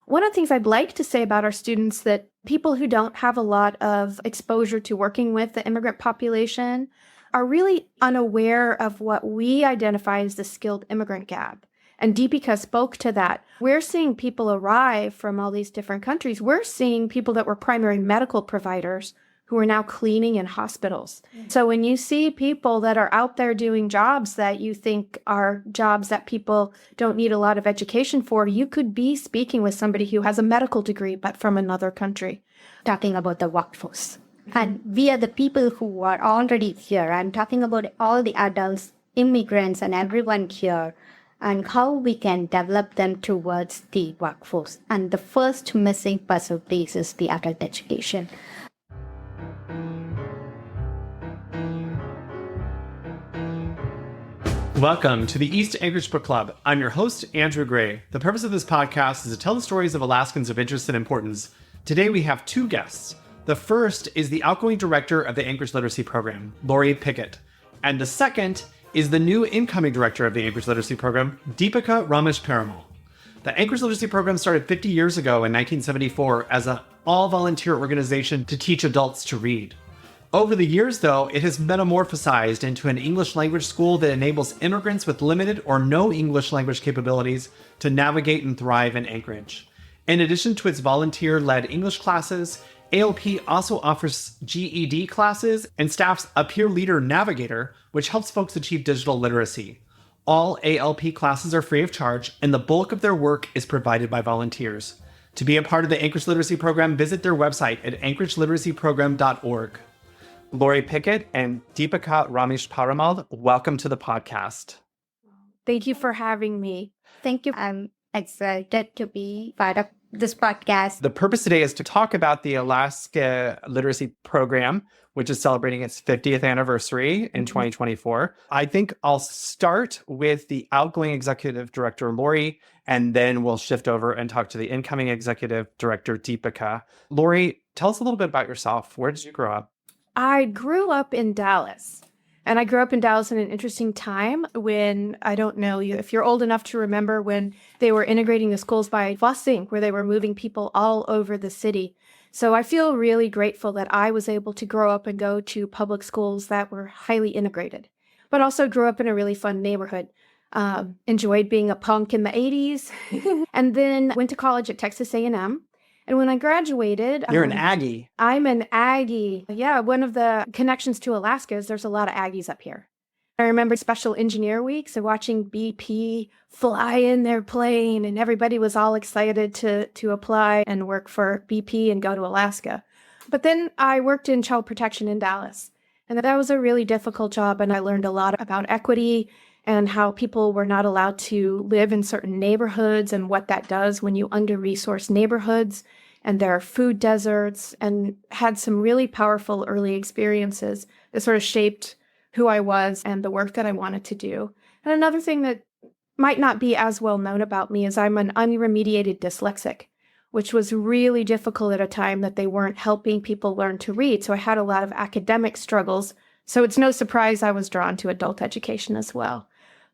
One of the things I'd like to say about our students that people who don't have a lot of exposure to working with the immigrant population are really unaware of what we identify as the skilled immigrant gap. And Deepika spoke to that. We're seeing people arrive from all these different countries. We're seeing people that were primary medical providers who are now cleaning in hospitals. So when you see people that are out there doing jobs that you think are jobs that people don't need a lot of education for, you could be speaking with somebody who has a medical degree, but from another country. Talking about the workforce. And we are the people who are already here. I'm talking about all the adults, immigrants, and everyone here, and how we can develop them towards the workforce. And the first missing puzzle piece is the adult education. Welcome to the East Anchorage Book Club. I'm your host, Andrew Gray. The purpose of this podcast is to tell the stories of Alaskans of interest and importance. Today we have two guests. The first is the outgoing director of the Anchorage Literacy Program, Lori Pickett. And the second is the new incoming director of the Anchorage Literacy Program, Deepika Ramesh Perumal. The Anchorage Literacy Program started 50 years ago in 1974 as an all-volunteer organization to teach adults to read. Over the years, though, it has metamorphosized into an English language school that enables immigrants with limited or no English language capabilities to navigate and thrive in Anchorage. In addition to its volunteer-led English classes, ALP also offers GED classes and staffs a peer leader navigator, which helps folks achieve digital literacy. All ALP classes are free of charge, and the bulk of their work is provided by volunteers. To be a part of the Anchorage Literacy Program, visit their website at anchorageliteracyprogram.org. Lori Pickett and Deepika Ramesh Perumal, welcome to the podcast. Thank you for having me. Thank you. I'm excited to be part of this podcast. The purpose today is to talk about the Alaska Literacy Program, which is celebrating its 50th anniversary in 2024. I think I'll start with the outgoing executive director, Lori, and then we'll shift over and talk to the incoming executive director, Deepika. Lori, tell us a little bit about yourself. Where did you grow up? I grew up in Dallas, and I grew up in Dallas in an interesting time when, I don't know if you're old enough to remember when they were integrating the schools by busing, where they were moving people all over the city. So I feel really grateful that I was able to grow up and go to public schools that were highly integrated, but also grew up in a really fun neighborhood. Enjoyed being a punk in the 80s, and then went to college at Texas A&M. And when I graduated... You're an Aggie. I'm an Aggie. Yeah, one of the connections to Alaska is there's a lot of Aggies up here. I remember Special Engineer Week, so watching BP fly in their plane, and everybody was all excited to apply and work for BP and go to Alaska. But then I worked in child protection in Dallas, and that was a really difficult job, and I learned a lot about equity and how people were not allowed to live in certain neighborhoods and what that does when you under-resource neighborhoods, and there are food deserts, and had some really powerful early experiences that sort of shaped who I was and the work that I wanted to do. And another thing that might not be as well known about me is I'm an unremediated dyslexic, which was really difficult at a time that they weren't helping people learn to read. So I had a lot of academic struggles. So it's no surprise I was drawn to adult education as well.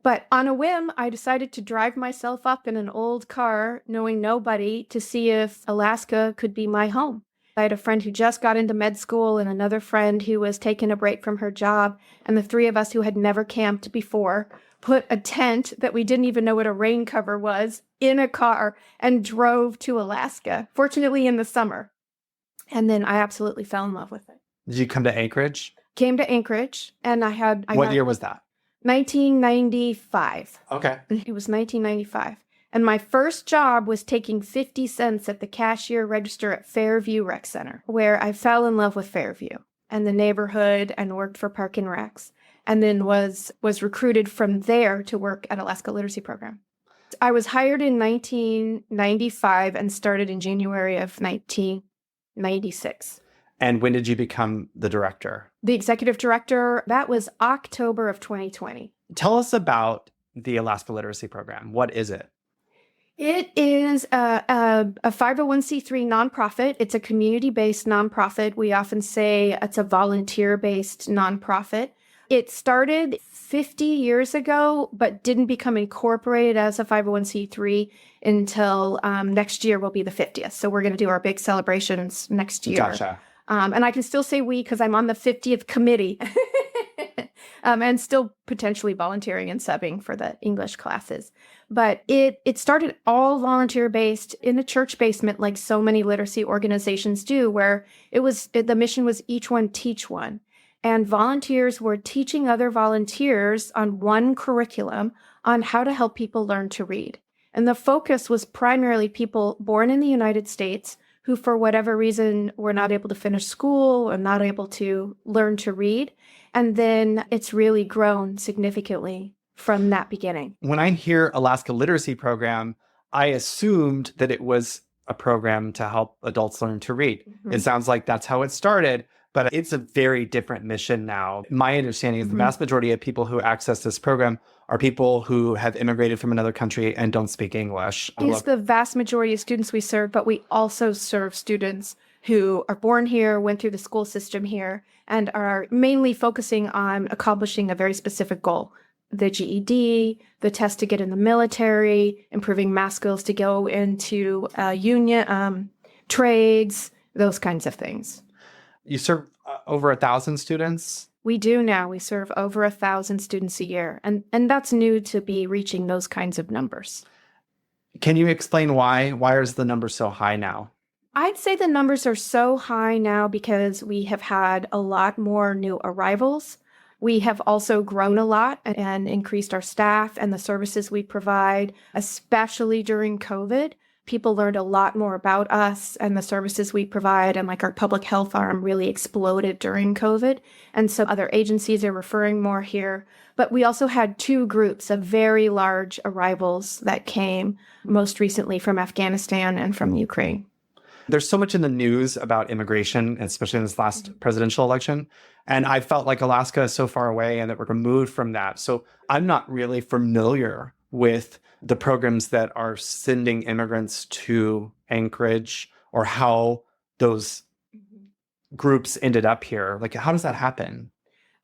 But on a whim, I decided to drive myself up in an old car, knowing nobody, to see if Alaska could be my home. I had a friend who just got into med school and another friend who was taking a break from her job. And the three of us who had never camped before put a tent that we didn't even know what a rain cover was in a car and drove to Alaska, fortunately in the summer. And then I absolutely fell in love with it. Did you come to Anchorage? Came to Anchorage, and What year was that? 1995. Okay. It was 1995. And my first job was taking 50 cents at the cashier register at Fairview Rec Center, where I fell in love with Fairview and the neighborhood and worked for Park and Recs, and then was recruited from there to work at Alaska Literacy Program. I was hired in 1995 and started in January of 1996. And when did you become the director? The executive director, that was October of 2020. Tell us about the Alaska Literacy Program. What is it? It is a 501c3 nonprofit. It's a community-based nonprofit. We often say it's a volunteer-based nonprofit. It started 50 years ago, but didn't become incorporated as a 501c3 until next year will be the 50th. So we're going to do our big celebrations next year. Gotcha. And I can still say we because I'm on the 50th committee and still potentially volunteering and subbing for the English classes. But it started all volunteer-based in a church basement like so many literacy organizations do, where the mission was each one teach one. And volunteers were teaching other volunteers on one curriculum on how to help people learn to read. And the focus was primarily people born in the United States who, for whatever reason, were not able to finish school or not able to learn to read. And then it's really grown significantly from that beginning. When I hear Alaska Literacy Program, I assumed that it was a program to help adults learn to read. Mm-hmm. It sounds like that's how it started, but it's a very different mission now. My understanding is the vast majority of people who access this program are people who have immigrated from another country and don't speak English. It's the vast majority of students we serve, but we also serve students who are born here, went through the school system here, and are mainly focusing on accomplishing a very specific goal. The GED, the test to get in the military, improving math skills to go into union, trades, those kinds of things. You serve over 1,000 students? We do now. We serve over 1,000 students a year, and that's new to be reaching those kinds of numbers. Can you explain why? Why is the number so high now? I'd say the numbers are so high now because we have had a lot more new arrivals. We have also grown a lot and increased our staff and the services we provide, especially during COVID. People learned a lot more about us and the services we provide, and like our public health arm really exploded during COVID. And so other agencies are referring more here. But we also had 2 groups of very large arrivals that came most recently from Afghanistan and from Ukraine. There's so much in the news about immigration, especially in this last presidential election. And I felt like Alaska is so far away and that we're removed from that. So I'm not really familiar with the programs that are sending immigrants to Anchorage or how those groups ended up here. Like, how does that happen?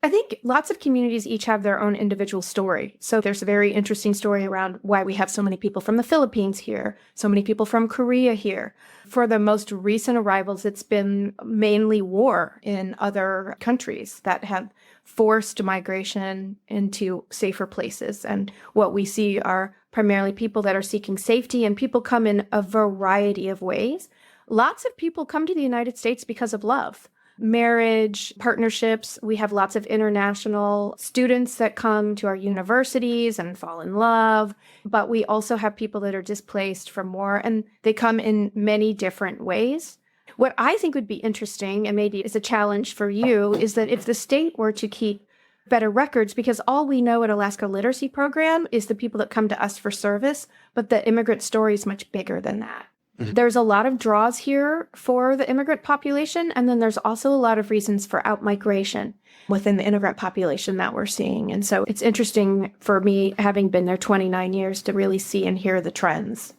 I think lots of communities each have their own individual story. So there's a very interesting story around why we have so many people from the Philippines here, so many people from Korea here. For the most recent arrivals, it's been mainly war in other countries that have forced migration into safer places. And what we see are primarily people that are seeking safety, and people come in a variety of ways. Lots of people come to the United States because of love. Marriage, partnerships. We have lots of international students that come to our universities and fall in love, but we also have people that are displaced from war, and they come in many different ways. What I think would be interesting, and maybe is a challenge for you, is that if the state were to keep better records, because all we know at Alaska Literacy Program is the people that come to us for service, but the immigrant story is much bigger than that. There's a lot of draws here for the immigrant population, and then there's also a lot of reasons for outmigration within the immigrant population that we're seeing. And so it's interesting for me, having been there 29 years, to really see and hear the trends.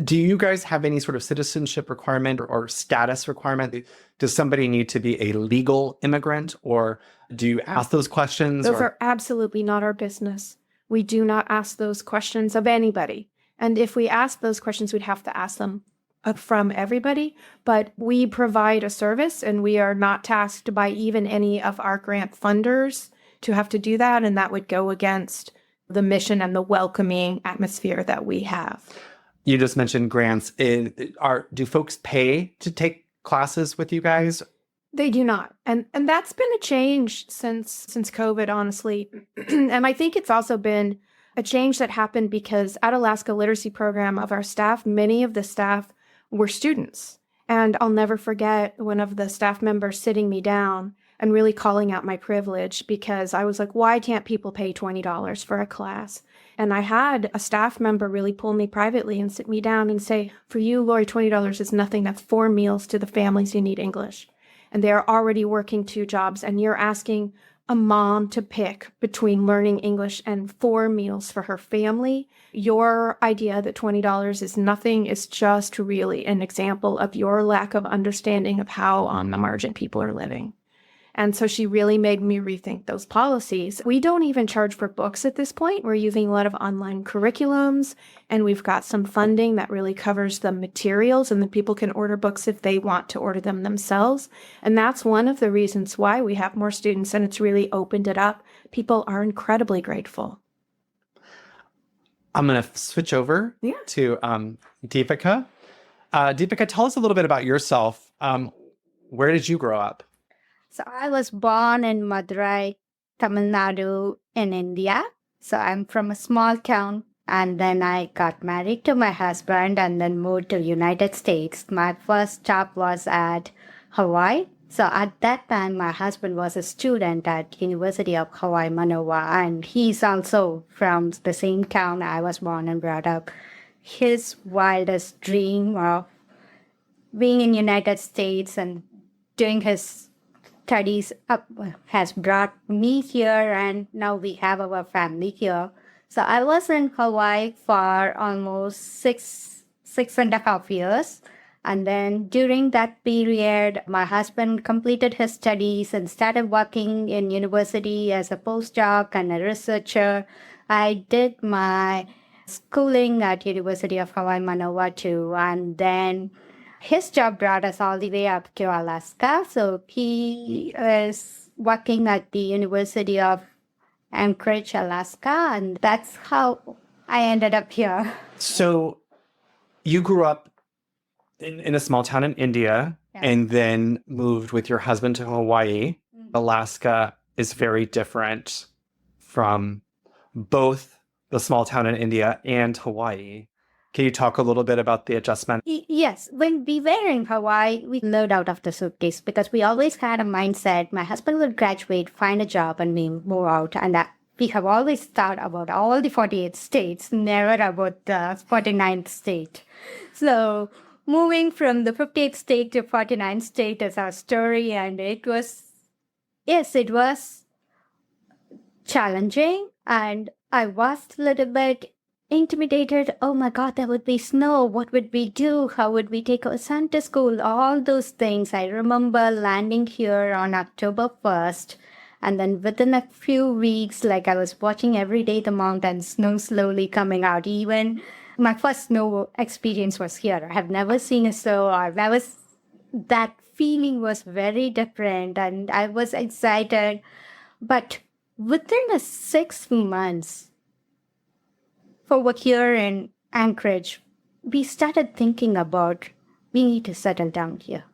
Do you guys have any sort of citizenship requirement or status requirement? Does somebody need to be a legal immigrant, or do you ask those questions? Those are absolutely not our business. We do not ask those questions of anybody. And if we ask those questions, we'd have to ask them from everybody. But we provide a service, and we are not tasked by even any of our grant funders to have to do that. And that would go against the mission and the welcoming atmosphere that we have. You just mentioned grants. Do folks pay to take classes with you guys? They do not. And that's been a change since COVID, honestly. And I think it's also been a change that happened because at Alaska Literacy Program, of our staff, many of the staff were students. And I'll never forget one of the staff members sitting me down and really calling out my privilege, because I was like, why can't people pay $20 for a class? And I had a staff member really pull me privately and sit me down and say, for you, Lori, $20 is nothing. That's 4 meals to the families who need English. And they're already working 2 jobs, and you're asking a mom to pick between learning English and 4 meals for her family. Your idea that $20 is nothing is just really an example of your lack of understanding of how on the margin people are living. And so she really made me rethink those policies. We don't even charge for books at this point. We're using a lot of online curriculums, and we've got some funding that really covers the materials, and then people can order books if they want to order them themselves. And that's one of the reasons why we have more students, and it's really opened it up. People are incredibly grateful. I'm going to switch over to Deepika. Deepika, tell us a little bit about yourself. Where did you grow up? So I was born in Madurai, Tamil Nadu in India. So I'm from a small town. And then I got married to my husband and then moved to United States. My first job was at Hawaii. So at that time, my husband was a student at University of Hawaii, Manoa. And he's also from the same town I was born and brought up. His wildest dream of being in United States and doing his studies up has brought me here, and now we have our family here. So I was in Hawaii for almost six and a half years. And then during that period, my husband completed his studies and started working in university as a postdoc and a researcher. I did my schooling at University of Hawaii, Manoa too, and then his job brought us all the way up to Alaska. So he is working at the University of Anchorage, Alaska, and that's how I ended up here. So you grew up in a small town in India and then moved with your husband to Hawaii. Alaska is very different from both the small town in India and Hawaii. Can you talk a little bit about the adjustment? Yes. When we were in Hawaii, we lived out of the suitcase because we always had a mindset. My husband would graduate, find a job, and we move out. And we have always thought about all the 48 states, never about the 49th state. So moving from the 58th state to 49th state is our story. And it was challenging. And I was a little bit intimidated. Oh my God, there would be snow. What would we do? How would we take our son to school? All those things. I remember landing here on October 1st. And then within a few weeks, like I was watching every day the mountains, snow slowly coming out. Even my first snow experience was here. I have never seen a snow. That feeling was very different and I was excited. But within the 6 months, over here in Anchorage, we started thinking about we need to settle down here.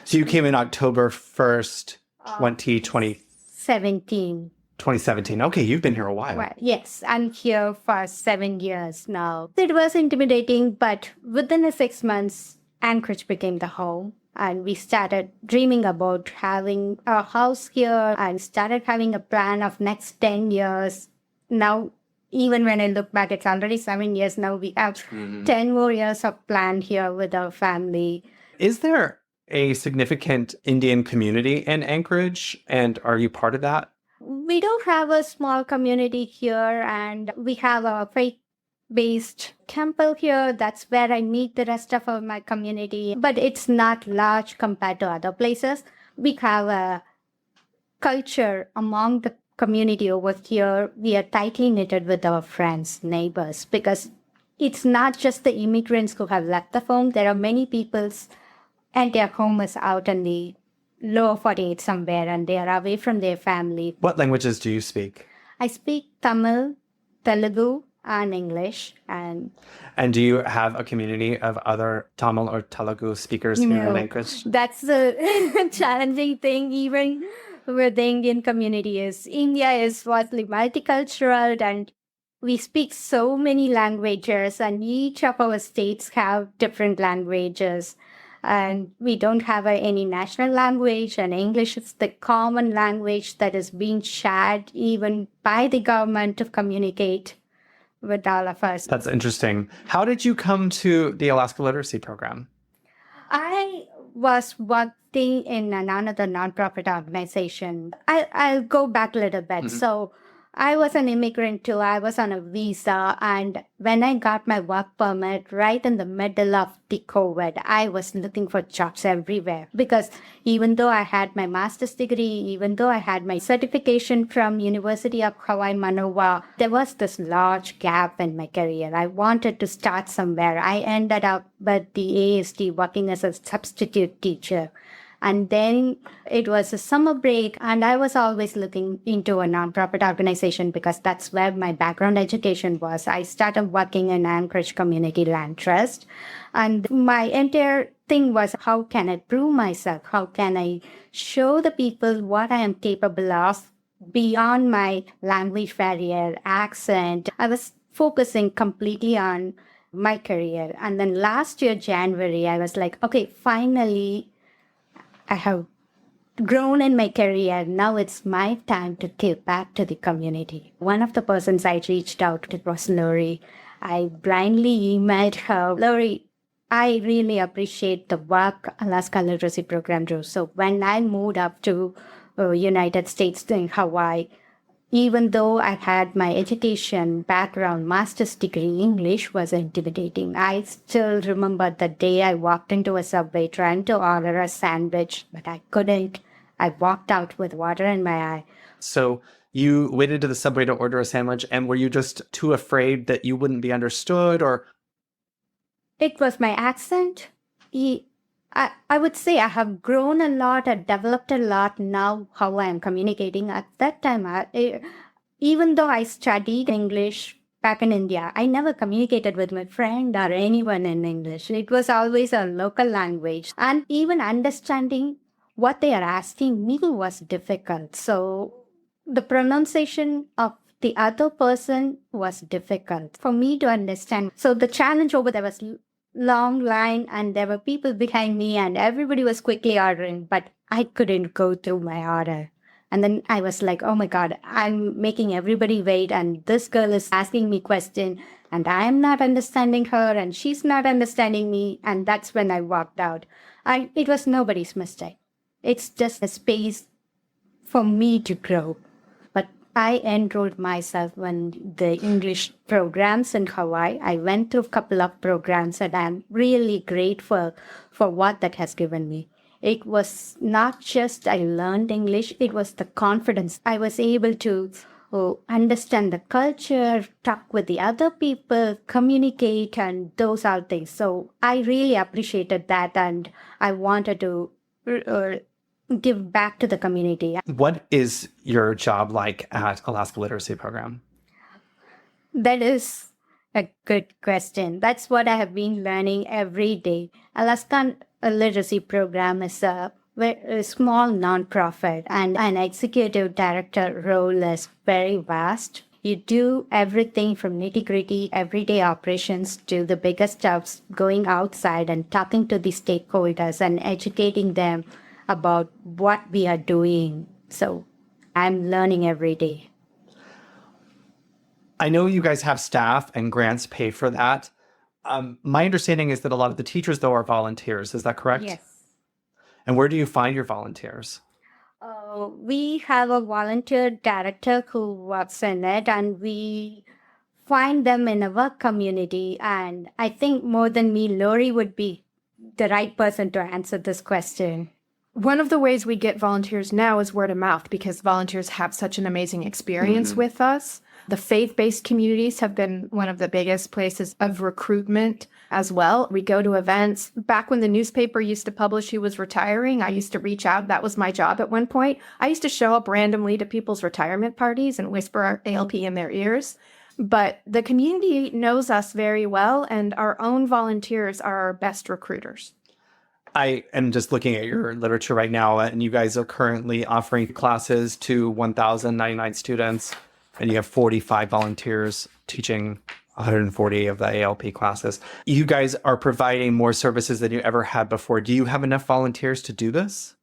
So you came in October 1st, 2017. Okay, you've been here a while. Well, yes, I'm here for 7 years now. It was intimidating, but within the 6 months, Anchorage became the home. And we started dreaming about having a house here and started having a plan of next 10 years. Now, even when I look back, it's already 7 years now. We have 10 more years of plan here with our family. Is there a significant Indian community in Anchorage? And are you part of that? We do have a small community here and we have a faith-based temple here. That's where I meet the rest of my community. But it's not large compared to other places. We have a culture among the community over here. We are tightly knitted with our friends, neighbors, because it's not just the immigrants who have left the home. There are many people's and their home is out in the lower 48 somewhere and they are away from their family. What languages do you speak? I speak Tamil, Telugu, and English. And do you have a community of other Tamil or Telugu speakers here in Anchorage? That's the challenging thing even with the Indian community is India is vastly multicultural and we speak so many languages and each of our states have different languages. And we don't have any national language and English is the common language that is being shared even by the government to communicate with all of us. That's interesting. How did you come to the Alaska Literacy Program? I was working in another nonprofit organization. I'll go back a little bit. So I was an immigrant too. I was on a visa. And when I got my work permit right in the middle of the COVID, I was looking for jobs everywhere because even though I had my master's degree, even though I had my certification from University of Hawaii Manoa, there was this large gap in my career. I wanted to start somewhere. I ended up with the ASD working as a substitute teacher. And then it was a summer break, and I was always looking into a nonprofit organization because that's where my background education was. I started working in Anchorage Community Land Trust, and my entire thing was how can I prove myself? How can I show the people what I am capable of beyond my language barrier, accent? I was focusing completely on my career. And then last year, January, I was like, okay, finally, I have grown in my career. Now it's my time to give back to the community. One of the persons I reached out to was Lori. I blindly emailed her, Lori, I really appreciate the work Alaska Literacy Program does. So when I moved up to United States in Hawaii, even though I had my education background, master's degree, English was intimidating. I still remember the day I walked into a Subway trying to order a sandwich, but I couldn't. I walked out with water in my eye. So you waited to the subway to order a sandwich, and were you just too afraid that you wouldn't be understood, or? It was my accent. I would say I have grown a lot, I developed a lot now how I am communicating. At that time, even though I studied English back in India, I never communicated with my friend or anyone in English. It was always a local language. And even understanding what they are asking me was difficult. So the pronunciation of the other person was difficult for me to understand. So the challenge over there was long line and there were people behind me and everybody was quickly ordering, but I couldn't go through my order. And then I was like, oh my God, I'm making everybody wait and this girl is asking me question and I am not understanding her and she's not understanding me. And that's when I walked out. It was nobody's mistake. It's just a space for me to grow. But I enrolled myself in the English programs in Hawaii. I went through a couple of programs and I'm really grateful for what that has given me. It was not just I learned English, it was the confidence. I was able to understand the culture, talk with the other people, communicate, and those are things. So I really appreciated that and I wanted to give back to the community. What is your job like at Alaska Literacy Program? That is a good question. That's what I have been learning every day. Alaskan Literacy Program is a small nonprofit, and an executive director role is very vast. You do everything from nitty-gritty everyday operations to the biggest stuff, going outside and talking to the stakeholders and educating them about what we are doing. So I'm learning every day. I know you guys have staff and grants pay for that. My understanding is that a lot of the teachers, though, are volunteers. Is that correct? Yes. And where do you find your volunteers? We have a volunteer director who works in it, and we find them in our community. And I think more than me, Lori would be the right person to answer this question. One of the ways we get volunteers now is word of mouth because volunteers have such an amazing experience with us. The faith-based communities have been one of the biggest places of recruitment as well. We go to events. Back when the newspaper used to publish who was retiring, I used to reach out. That was my job at one point. I used to show up randomly to people's retirement parties and whisper our ALP in their ears. But the community knows us very well, and our own volunteers are our best recruiters. I am just looking at your literature right now, and you guys are currently offering classes to 1,099 students, and you have 45 volunteers teaching 140 of the ALP classes. You guys are providing more services than you ever had before. Do you have enough volunteers to do this?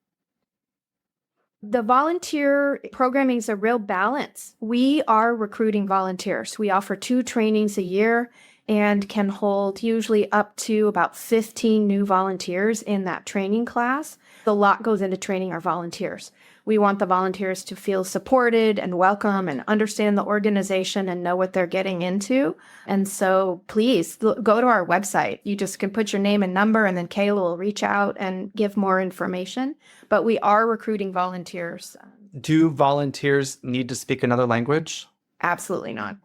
The volunteer programming is a real balance. We are recruiting volunteers. We offer 2 trainings a year and can hold usually up to about 15 new volunteers in that training class. A lot goes into training our volunteers. We want the volunteers to feel supported and welcome and understand the organization and know what they're getting into. And so please go to our website. You just can put your name and number, and then Kayla will reach out and give more information. But we are recruiting volunteers. Do volunteers need to speak another language? Absolutely not.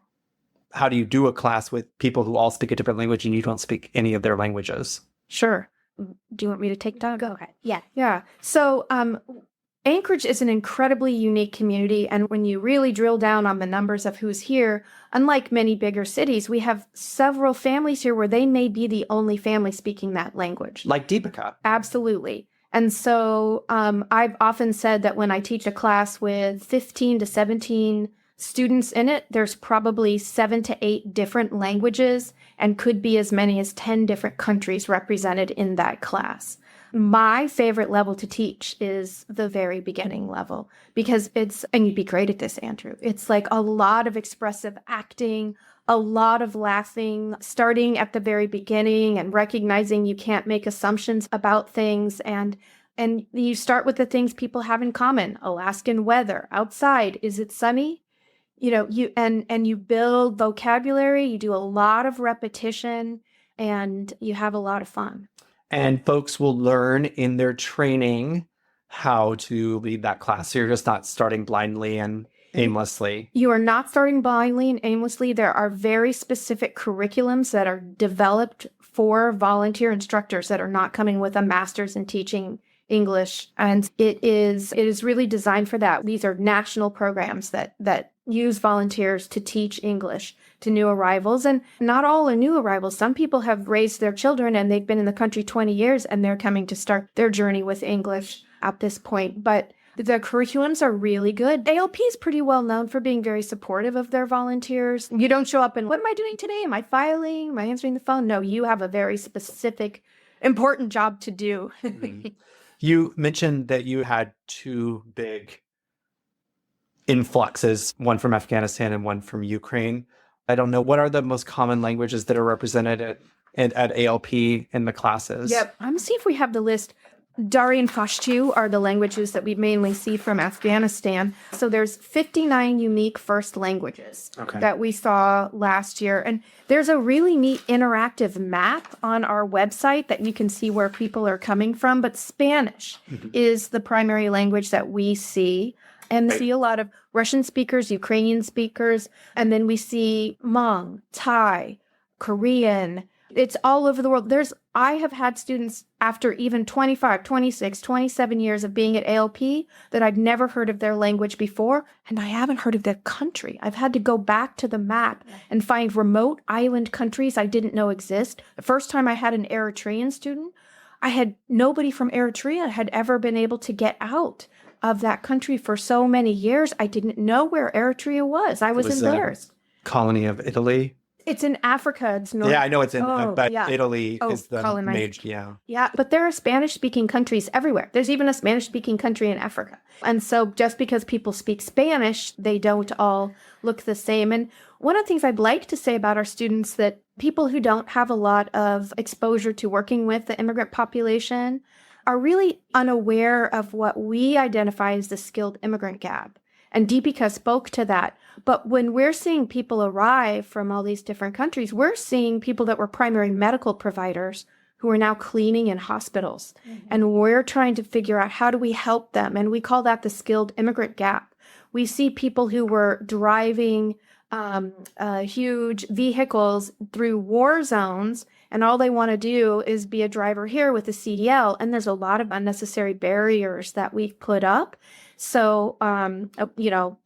How do you do a class with people who all speak a different language and you don't speak any of their languages? Sure. Do you want me to take that? Go ahead. Yeah. Yeah. So Anchorage is an incredibly unique community. And when you really drill down on the numbers of who's here, unlike many bigger cities, we have several families here where they may be the only family speaking that language. Like Deepika. Absolutely. And so I've often said that when I teach a class with 15 to 17 students in it, there's probably 7 to 8 different languages and could be as many as 10 different countries represented in that class. My favorite level to teach is the very beginning level because and you'd be great at this, Andrew. It's like a lot of expressive acting, a lot of laughing, starting at the very beginning and recognizing you can't make assumptions about things. And you start with the things people have in common. Alaskan weather, outside, is it sunny? You build vocabulary, you do a lot of repetition, and you have a lot of fun. And folks will learn in their training how to lead that class. So you're just not starting blindly and aimlessly. You are not starting blindly and aimlessly. There are very specific curriculums that are developed for volunteer instructors that are not coming with a master's in teaching English. And it is really designed for that. These are national programs that use volunteers to teach English to new arrivals. And not all are new arrivals. Some people have raised their children and they've been in the country 20 years and they're coming to start their journey with English at this point. But the curriculums are really good. ALP is pretty well known for being very supportive of their volunteers. You don't show up and, what am I doing today? Am I filing? Am I answering the phone? No, you have a very specific, important job to do. Mm-hmm. You mentioned that you had 2 big influxes, one from Afghanistan and one from Ukraine. I don't know, what are the most common languages that are represented at ALP in the classes? Yep. I'm going to see if we have the list. Dari and Pashto are the languages that we mainly see from Afghanistan. So there's 59 unique first languages that we saw last year. And there's a really neat interactive map on our website that you can see where people are coming from. But Spanish is the primary language that we see. And we see a lot of Russian speakers, Ukrainian speakers, and then we see Hmong, Thai, Korean. It's all over the world. I have had students after even 25, 26, 27 years of being at ALP that I'd never heard of their language before, and I haven't heard of their country. I've had to go back to the map and find remote island countries I didn't know exist. The first time I had an Eritrean student, I had nobody from Eritrea had ever been able to get out of that country for so many years. I didn't know where Eritrea was. I was embarrassed. Colony of Italy. It's in Africa. It's north. Yeah, I know it's in, but yeah. Italy is the colonized. major, yeah. Yeah, but there are Spanish-speaking countries everywhere. There's even a Spanish-speaking country in Africa. And so just because people speak Spanish, they don't all look the same. And one of the things I'd like to say about our students that people who don't have a lot of exposure to working with the immigrant population are really unaware of what we identify as the skilled immigrant gap. And Deepika spoke to that. But when we're seeing people arrive from all these different countries, we're seeing people that were primary medical providers who are now cleaning in hospitals. Mm-hmm. And we're trying to figure out how do we help them? And we call that the skilled immigrant gap. We see people who were driving huge vehicles through war zones, and all they want to do is be a driver here with a CDL. And there's a lot of unnecessary barriers that we've put up. So,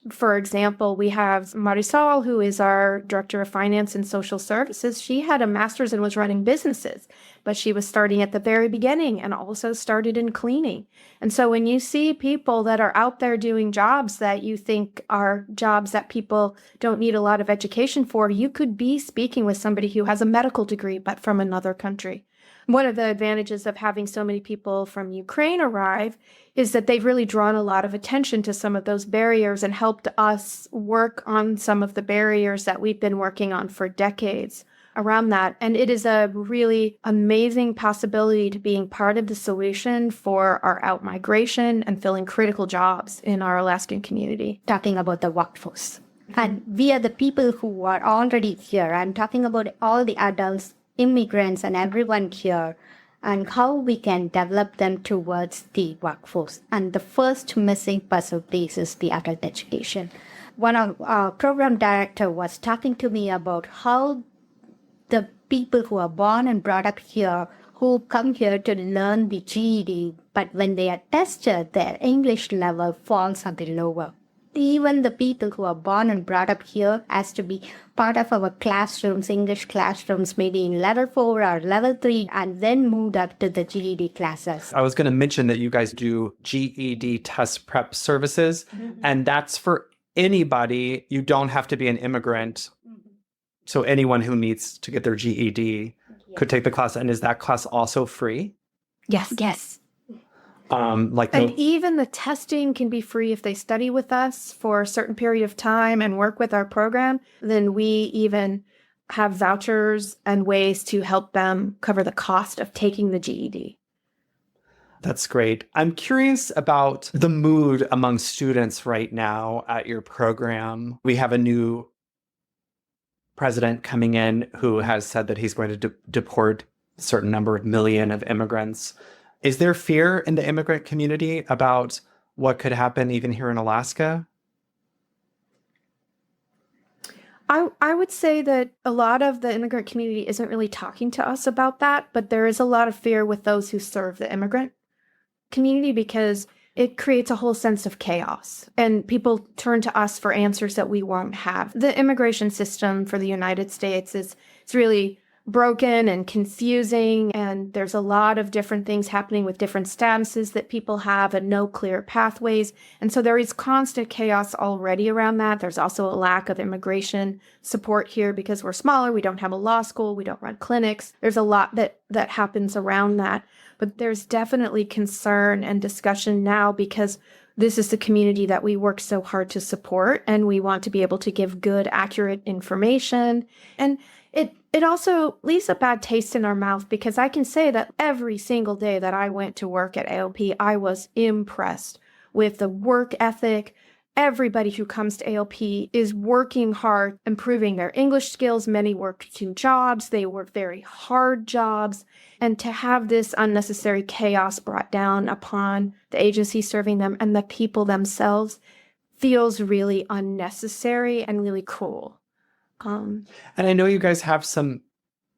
for example, we have Marisol, who is our Director of Finance and Social Services. She had a master's and was running businesses, but she was starting at the very beginning and also started in cleaning. And so when you see people that are out there doing jobs that you think are jobs that people don't need a lot of education for, you could be speaking with somebody who has a medical degree, but from another country. One of the advantages of having so many people from Ukraine arrive is that they've really drawn a lot of attention to some of those barriers and helped us work on some of the barriers that we've been working on for decades around that. And it is a really amazing possibility to being part of the solution for our outmigration and filling critical jobs in our Alaskan community. Talking about the workforce. And we are the people who are already here. I'm talking about all the adults, immigrants, and everyone here, and how we can develop them towards the workforce. And the first missing puzzle piece is the adult education. One of our program director was talking to me about how the people who are born and brought up here, who come here to learn the GED, but when they are tested, their English level falls a bit lower. Even the people who are born and brought up here has to be part of our classrooms, English classrooms, maybe in level 4 or level 3, and then moved up to the GED classes. I was going to mention that you guys do GED test prep services, and that's for anybody. You don't have to be an immigrant. So anyone who needs to get their GED could take the class. And is that class also free? Yes. Yes. And even the testing can be free if they study with us for a certain period of time and work with our program. Then we even have vouchers and ways to help them cover the cost of taking the GED. That's great. I'm curious about the mood among students right now at your program. We have a new president coming in who has said that he's going to deport a certain number of million of immigrants. Is there fear in the immigrant community about what could happen even here in Alaska? I would say that a lot of the immigrant community isn't really talking to us about that, but there is a lot of fear with those who serve the immigrant community because it creates a whole sense of chaos and people turn to us for answers that we won't have. The immigration system for the United States is really broken and confusing, and there's a lot of different things happening with different statuses that people have and no clear pathways. And so there is constant chaos already around that. There's also a lack of immigration support here because we're smaller. We don't have a law school. We don't run clinics. There's a lot that happens around that. But there's definitely concern and discussion now because this is the community that we work so hard to support, and we want to be able to give good, accurate information. And it also leaves a bad taste in our mouth because I can say that every single day that I went to work at ALP, I was impressed with the work ethic. Everybody who comes to ALP is working hard, improving their English skills. Many work 2 jobs. They work very hard jobs. And to have this unnecessary chaos brought down upon the agency serving them and the people themselves feels really unnecessary and really cruel. And I know you guys have some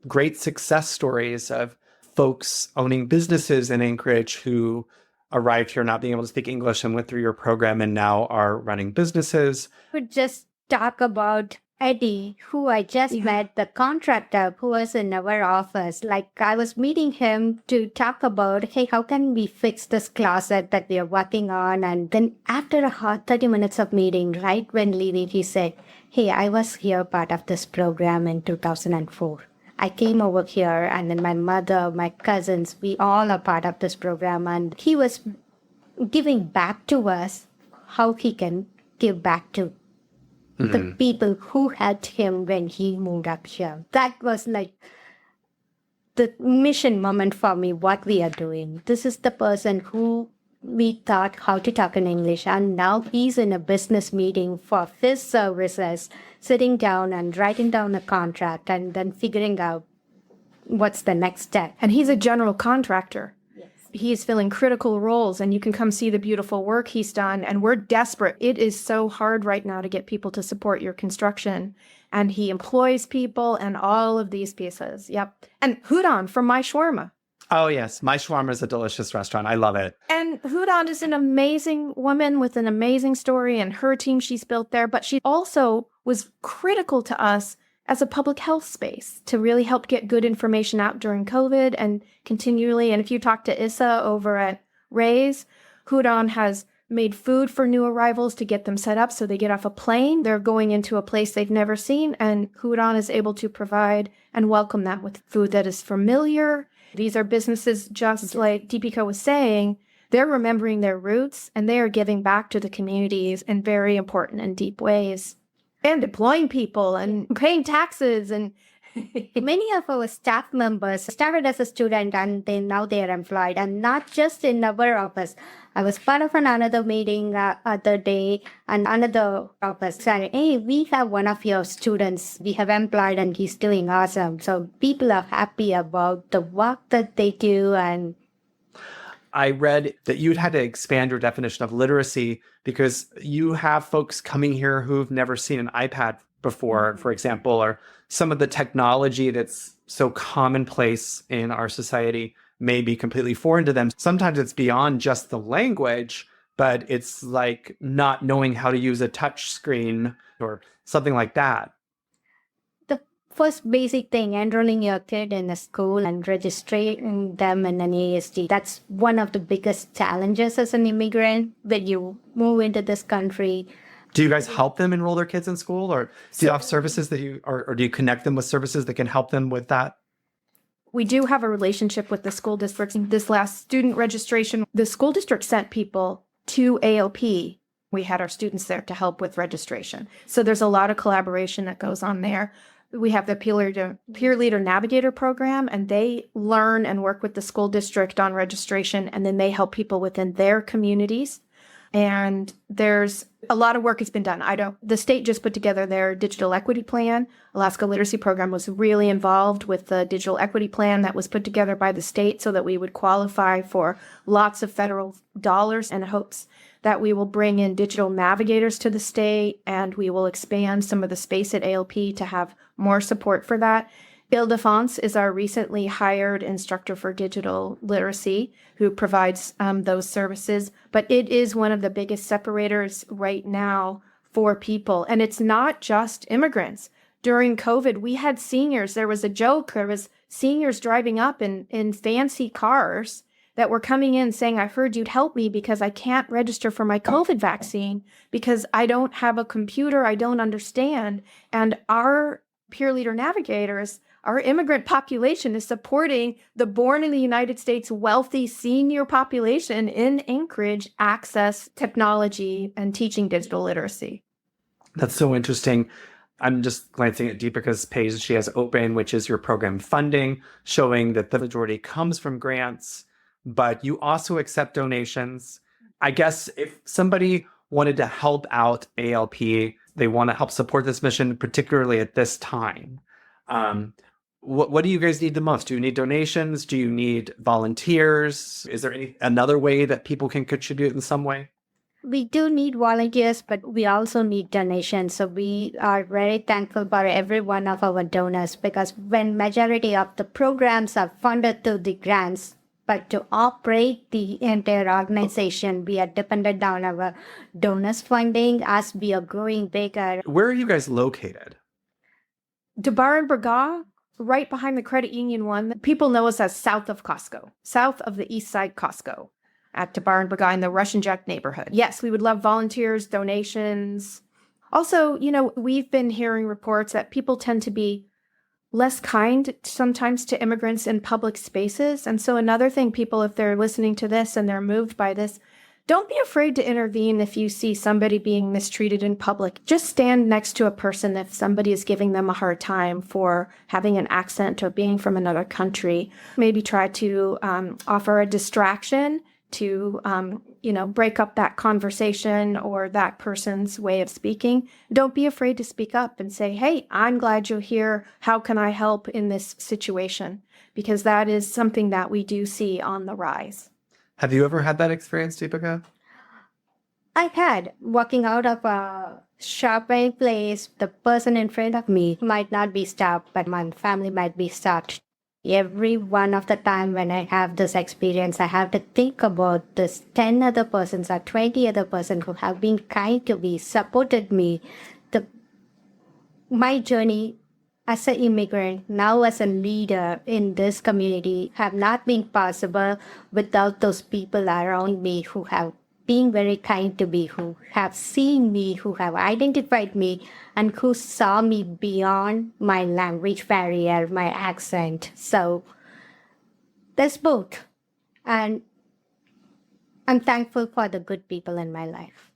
great success stories of folks owning businesses in Anchorage who arrived here not being able to speak English and went through your program and now are running businesses. Would just talk about Eddie, who I just met, the contractor who was in our office. Like I was meeting him to talk about, hey, how can we fix this closet that we are working on? And then after a hot 30 minutes of meeting, right when leaving, he said, hey, I was here part of this program in 2004. I came over here and then my mother, my cousins, we all are part of this program. And he was giving back to us how he can give back to the people who helped him when he moved up here. That was like the mission moment for me, what we are doing. This is the person who we taught how to talk in English, and now he's in a business meeting for his services, sitting down and writing down a contract and then figuring out what's the next step. And he's a general contractor. He's filling critical roles, and you can come see the beautiful work he's done. And we're desperate. It is so hard right now to get people to support your construction. And he employs people and all of these pieces. Yep. And Hudon from My Shawarma. Oh, yes. My Shawarma is a delicious restaurant. I love it. And Hudon is an amazing woman with an amazing story, and her team she's built there. But she also was critical to us as a public health space to really help get good information out during COVID and continually. And if you talk to Issa over at Ray's, Hudon has made food for new arrivals to get them set up so they get off a plane. They're going into a place they've never seen, and Hudon is able to provide and welcome them with food that is familiar. These are businesses, just like Deepika was saying, they're remembering their roots and they are giving back to the communities in very important and deep ways. And employing people and paying taxes and Many of our staff members started as a student and now they are employed, and not just in our office. I was part of another meeting other day, and another office said, "Hey, we have one of your students we have employed and he's doing awesome." So people are happy about the work that they do. And I read that you'd had to expand your definition of literacy because you have folks coming here who've never seen an iPad before, for example, or some of the technology that's so commonplace in our society may be completely foreign to them. Sometimes it's beyond just the language, but it's like not knowing how to use a touch screen or something like that. the first basic thing, enrolling your kid in a school and registering them in an ASD, that's one of the biggest challenges as an immigrant when you move into this country. Do you guys help them enroll their kids in school, or do you have services that or do you connect them with services that can help them with that? We do have a relationship with the school districts. This last student registration, the school district sent people to ALP. We had our students there to help with registration. So there's a lot of collaboration that goes on there. We have the Peer Leader Navigator program, and they learn and work with the school district on registration, and then they help people within their communities. And there's a lot of work has been done. The state just put together their digital equity plan. Alaska Literacy Program was really involved with the digital equity plan that was put together by the state so that we would qualify for lots of federal dollars, and hopes that we will bring in digital navigators to the state, and we will expand some of the space at ALP to have more support for that. Ildefonse is our recently hired instructor for digital literacy who provides those services. But it is one of the biggest separators right now for people. And it's not just immigrants. During COVID, we had seniors. There was a joke. There was seniors driving up in fancy cars that were coming in saying, "I heard you'd help me because I can't register for my COVID vaccine because I don't have a computer. I don't understand." And our peer leader navigators, our immigrant population, is supporting the born in the United States wealthy senior population in Anchorage access technology and teaching digital literacy. That's so interesting. I'm just glancing at Deepika's page she has open, which is your program funding, showing that the majority comes from grants, but you also accept donations. I guess if somebody wanted to help out ALP, they want to help support this mission, particularly at this time. What do you guys need the most? Do you need donations? Do you need volunteers? Is there another way that people can contribute in some way? We do need volunteers, but we also need donations. So we are very thankful for every one of our donors, because when majority of the programs are funded through the grants, but to operate the entire organization, we are dependent on our donors' funding as we are growing bigger. Where are you guys located? Debar and Braga, right behind the credit union one. People know us as south of Costco, south of the East Side Costco at Debar and Braga in the Russian Jack neighborhood. Yes, we would love volunteers, donations. Also, we've been hearing reports that people tend to be less kind sometimes to immigrants in public spaces. And so another thing, people, if they're listening to this and they're moved by this, don't be afraid to intervene if you see somebody being mistreated in public. Just stand next to a person if somebody is giving them a hard time for having an accent or being from another country. Maybe try to offer a distraction to, break up that conversation or that person's way of speaking. Don't be afraid to speak up and say, "Hey, I'm glad you're here. How can I help in this situation?" Because that is something that we do see on the rise. Have you ever had that experience, Deepika? I've had walking out of a shopping place, the person in front of me might not be stopped, but my family might be stopped. Every one of the time when I have this experience, I have to think about this 10 other persons or 20 other persons who have been kind to me, supported me. My journey as an immigrant, now as a leader in this community, have not been possible without those people around me who have been very kind to me, who have seen me, who have identified me, and who saw me beyond my language barrier, my accent. So there's both. And I'm thankful for the good people in my life.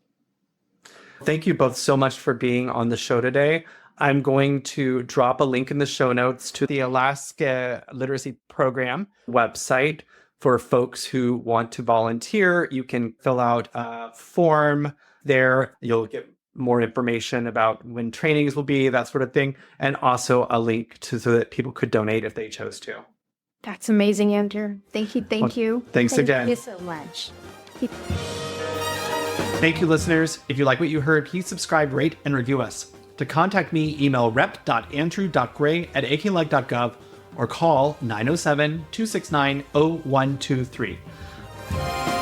Thank you both so much for being on the show today. I'm going to drop a link in the show notes to the Alaska Literacy Program website for folks who want to volunteer. You can fill out a form there. You'll get more information about when trainings will be, that sort of thing, and also a link to so that people could donate if they chose to. That's amazing, Andrew. Thank you. Thank you. Thanks again. Thank you so much. Thank you, listeners. If you like what you heard, please subscribe, rate, and review us. To contact me, email rep.andrew.gray@akleg.gov or call 907-269-0123.